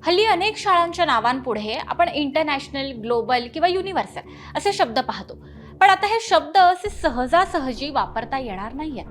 हल्ली अनेक शाळांच्या नावांपुढे आपण इंटरनॅशनल, ग्लोबल किंवा युनिव्हर्सल असे शब्द पाहतो. पण आता हे शब्द असे सहजासहजी वापरता येणार नाहीयेत.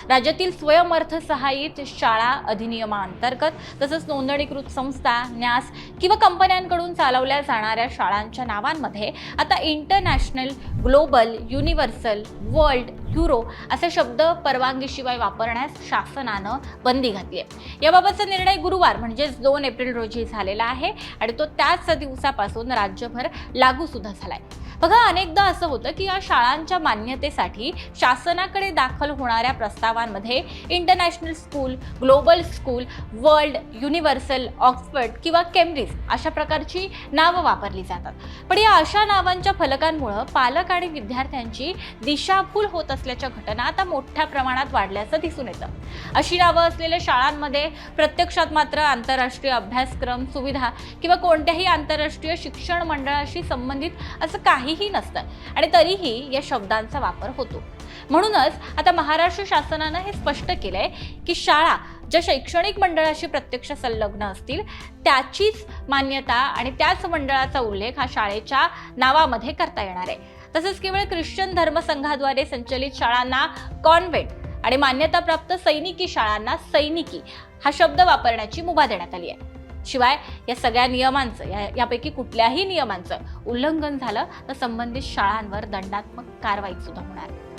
राज्यातील स्वयंअर्थसहाय्यित शाळा अधिनियमाअंतर्गत तसंच नोंदणीकृत संस्था, न्यास किंवा कंपन्यांकडून चालवल्या जाणाऱ्या शाळांच्या नावांमध्ये आता international, global, universal, world, euro असे शब्द परवानगीशिवाय वापरण्यास शासनानं बंदी घातली आहे. याबाबतचा निर्णय गुरुवार म्हणजेच 2 एप्रिल रोजी झालेला आहे आणि तो त्याच दिवसापासून राज्यभर लागू सुद्धा झालाय. बघा, अनेकदा असं होतं की या शाळांच्या मान्यतेसाठी शासनाकडे दाखल होणाऱ्या प्रस्तावांमध्ये international school, global school, world, universal, Oxford किंवा केम्ब्रिज अशा प्रकारची नावं वापरली जातात. पण या अशा नावांच्या फलकांमुळे पालक आणि विद्यार्थ्यांची दिशाभूल होत असल्याच्या घटना आता मोठ्या प्रमाणात वाढल्याचं दिसून येतं. अशी नावं असलेल्या शाळांमध्ये प्रत्यक्षात मात्र आंतरराष्ट्रीय अभ्यासक्रम, सुविधा किंवा कोणत्याही आंतरराष्ट्रीय शिक्षण मंडळाशी संबंधित असं काहीही नसतं आणि तरीही या शब्दांचा वापर होतो. म्हणूनच आता महाराष्ट्र शासनानं हे स्पष्ट केलंय की शाळा ज्या शैक्षणिक मंडळाशी प्रत्यक्ष संलग्न असतील त्याचीच मान्यता आणि त्याच मंडळाचा उल्लेख हा शाळेच्या नावामध्ये करता येणार आहे. तसंच केवळ ख्रिश्चन धर्मसंघाद्वारे संचलित शाळांना कॉन्व्हेंट आणि मान्यताप्राप्त सैनिकी शाळांना सैनिकी हा शब्द वापरण्याची मुभा देण्यात आली आहे. शिवाय या सगळ्या नियमांचं यापैकी कुठल्याही नियमांचं उल्लंघन झालं तर संबंधित शाळांवर दंडात्मक कारवाई सुद्धा होणार आहे.